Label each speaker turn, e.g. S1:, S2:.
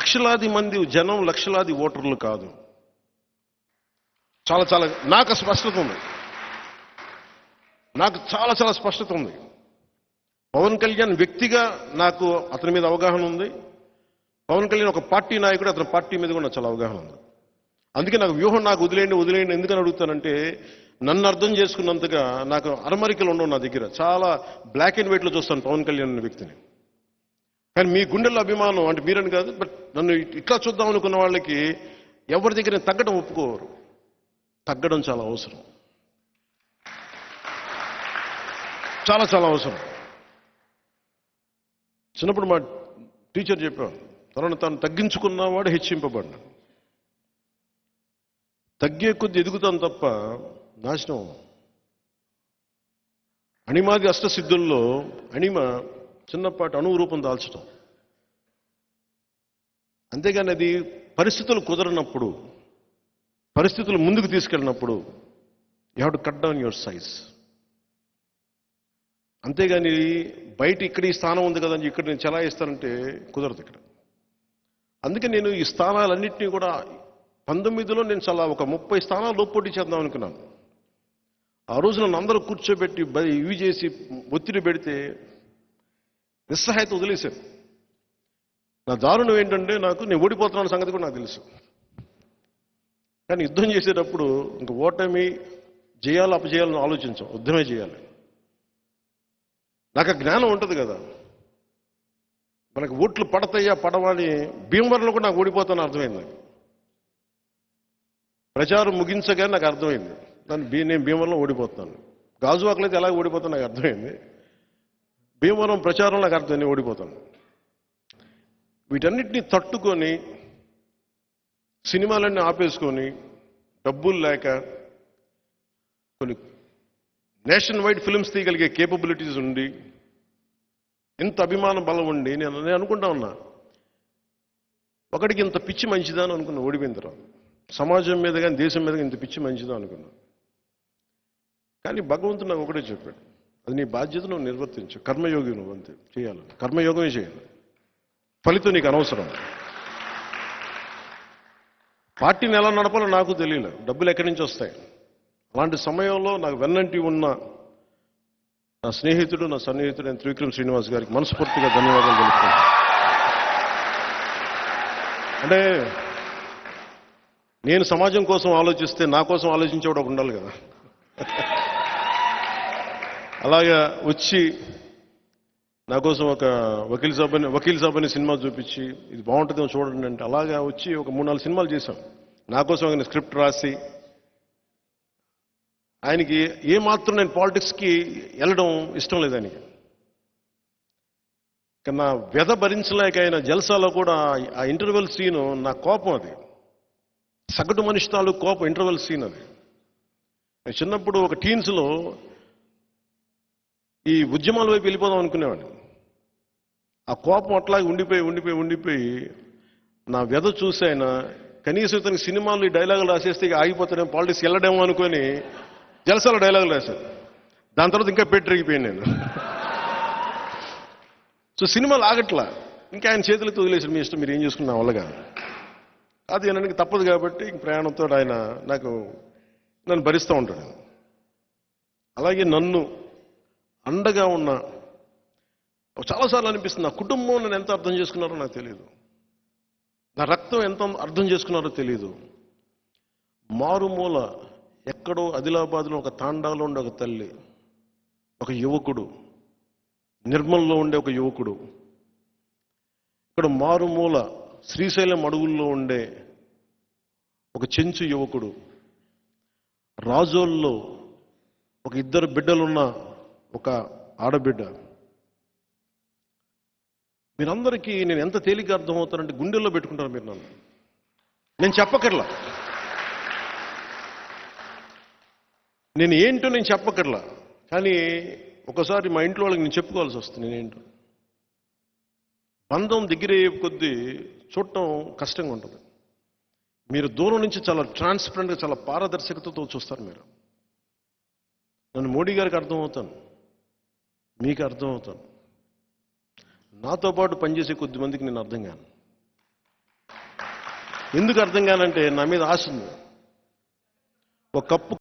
S1: లక్షలాది మంది జనం, లక్షలాది ఓటర్లు కాదు. చాలా చాలా నాకు స్పష్టత ఉంది. నాకు చాలా చాలా స్పష్టత ఉంది. పవన్ కళ్యాణ్ వ్యక్తిగా నాకు అతని మీద అవగాహన ఉంది. పవన్ కళ్యాణ్ ఒక పార్టీ నాయకుడు, అతని పార్టీ మీద కూడా నాకు చాలా అవగాహన ఉంది. అందుకే నాకు వ్యూహం నాకు వదిలేయండి ఎందుకని అడుగుతానంటే, నన్ను అర్థం చేసుకున్నంతగా నాకు అరమరికలు ఉండవు నా దగ్గర. చాలా బ్లాక్ అండ్ వైట్లో చూస్తాను పవన్ కళ్యాణ్ అనే వ్యక్తిని. కానీ మీ గుండెల్లో అభిమానం అంటే మీరని కాదు, బట్ నన్ను ఇట్లా చూద్దాం అనుకున్న వాళ్ళకి ఎవరి దగ్గర తగ్గడం ఒప్పుకోరు. తగ్గడం చాలా అవసరం, చాలా చాలా అవసరం. చిన్నప్పుడు మా టీచర్ చెప్పారు, తాను తగ్గించుకున్నవాడు హెచ్చింపబడినాడు. తగ్గే కొద్ది ఎదుగుతాం తప్ప నాశనం. అణిమాది అష్టసిద్ధుల్లో అణిమ చిన్నపాటి అణువు రూపం దాల్చడం. అంతేగాని అది పరిస్థితులు కుదరనప్పుడు, పరిస్థితులు ముందుకు తీసుకెళ్ళినప్పుడు you have to cut down your size. అంతేగాని బయట ఇక్కడ ఈ స్థానం ఉంది కదని ఇక్కడ నేను చెలాయిస్తానంటే కుదరదు ఇక్కడ. అందుకే నేను ఈ స్థానాలన్నింటినీ కూడా 19లో నేను చాలా ఒక 30 స్థానాల్లో పోటీ చేద్దాం అనుకున్నాను. ఆ రోజు నన్ను అందరూ కూర్చోబెట్టి ఇవి చేసి ఒత్తిడి పెడితే నిస్సహాయత వదిలేశాను. నా దారుణం ఏంటంటే నేను ఓడిపోతున్నాను సంగతి కూడా నాకు తెలుసు. కానీ యుద్ధం చేసేటప్పుడు ఇంక ఓటమి చేయాలి అపజేయాలని ఆలోచించాం, యుద్ధమే చేయాలి. నాకు ఆ జ్ఞానం ఉంటుంది కదా, మనకు ఓట్లు పడతాయా పడవా అని. భీమవరంలో కూడా నాకు ఓడిపోతాను అర్థమైంది. ప్రచారం ముగించగా నాకు అర్థమైంది నేను భీమవరంలో ఓడిపోతున్నాను. గాజువాకలో అయితే ఎలా ఓడిపోతాను నాకు అర్థమైంది. భీమవరం ప్రచారం నాకు అర్థమైంది, ఓడిపోతాను. వీటన్నిటినీ తట్టుకొని సినిమాలన్నీ ఆపేసుకొని డబ్బులు లేక కొన్ని నేషన్ వైడ్ ఫిల్మ్స్ తీయగలిగే కేపబిలిటీస్ ఉండి ఇంత అభిమాన బలం ఉండి నేను అనుకుంటా ఉన్నా, ఒకడికి ఇంత పిచ్చి మంచిదా అని అనుకున్నా. ఓడిపోయిన తర్వాత సమాజం మీద కానీ దేశం మీద కానీ ఇంత పిచ్చి మంచిదా అనుకున్నా. కానీ భగవంతుడు నాకు ఒకటే చెప్పాడు, అది నీ బాధ్యత నువ్వు నిర్వర్తించు, కర్మయోగి నువ్వు అంతే చేయాలి, కర్మయోగమే చేయాలి, ఫలితం నీకు అనవసరం. పార్టీని ఎలా నడపాలో నాకు తెలియలేదు, డబ్బులు ఎక్కడి నుంచి వస్తాయి. అలాంటి సమయంలో నాకు వెన్నంటి ఉన్న నా స్నేహితుడు, నా సన్నిహితుడు త్రివిక్రమ్ శ్రీనివాస్ గారికి మనస్ఫూర్తిగా ధన్యవాదాలు తెలుపుతున్నాను. అంటే నేను సమాజం కోసం ఆలోచిస్తే నా కోసం ఆలోచించేవాడు ఒక ఉండాలి కదా. అలాగా వచ్చి నా కోసం ఒక వకీల్ సాబ్ అనే సినిమా చూపించి ఇది బాగుంటుందేమో చూడండి అంటే అలాగా వచ్చి ఒక 3-4 సినిమాలు చేశాం. నా కోసం ఆయన స్క్రిప్ట్ రాసి, ఆయనకి ఏమాత్రం నేను పాలిటిక్స్కి వెళ్ళడం ఇష్టం లేదు ఆయనకి. నా వ్యధ భరించలేక ఆయన జల్సాలో కూడా ఆ ఇంటర్వెల్ సీను నా కోపం, అది సగటు మనిషి తాలూకు కోపం ఇంటర్వెల్ సీన్ అది. చిన్నప్పుడు ఒక టీన్స్లో ఈ ఉద్యమాల వైపు వెళ్ళిపోదాం అనుకునేవాడిని. ఆ కోపం అట్లాగే ఉండిపోయి నా వ్యధ చూసి ఆయన కనీసం ఇతనికి సినిమాలు ఈ డైలాగులు రాసేస్తే ఆగిపోతాడేమో, పాలిటిక్స్ వెళ్ళడేమో అనుకొని జలసాల డైలాగులు రాశారు. దాని తర్వాత ఇంకా పెట్టిరిగిపోయాను నేను. సో సినిమాలు ఆగట్లా, ఇంకా ఆయన చేతులతో వదిలేసారు, మీ ఇష్టం మీరు ఏం చేసుకున్నా వల్లగా. అది నాకు తప్పదు కాబట్టి ప్రయాణంతో ఆయన నన్ను భరిస్తూ ఉంటాడు. అలాగే నన్ను అండగా ఉన్న చాలాసార్లు అనిపిస్తుంది, నా కుటుంబం నన్ను ఎంత అర్థం చేసుకున్నారో నాకు తెలియదు, నా రక్తం ఎంత అర్థం చేసుకున్నారో తెలియదు. మారుమూల ఎక్కడో ఆదిలాబాద్లో ఒక తాండాలో ఉండే ఒక తల్లి, ఒక యువకుడు, నిర్మల్లో ఉండే ఒక యువకుడు, ఇక్కడ మారుమూల శ్రీశైలం అడవుల్లో ఉండే ఒక చెంచు యువకుడు, రాజోల్లో ఒక 2 బిడ్డలున్న ఒక ఆడబిడ్డ. మీరందరికీ నేను ఎంత తేలిక అర్థమవుతానంటే గుండెల్లో పెట్టుకుంటారు మీరు నన్ను. నేను చెప్పకర్లా, నేను ఏంటో నేను చెప్పకర్లా. కానీ ఒకసారి మా ఇంట్లో వాళ్ళకి నేను చెప్పుకోవాల్సి వస్తుంది నేనేంటో. బంధం దగ్గర కొద్దీ చూడటం కష్టంగా ఉంటుంది. మీరు దూరం నుంచి చాలా ట్రాన్స్పరెంట్గా, చాలా పారదర్శకతతో చూస్తారు మీరు. నన్ను మోడీ గారికి అర్థమవుతాను, మీకు అర్థమవుతాను, నాతో పాటు పనిచేసే కొద్ది మందికి నేను అర్థం కాను. ఎందుకు అర్థం కానంటే నా మీద ఆశ ఉంది. ఒక కప్పు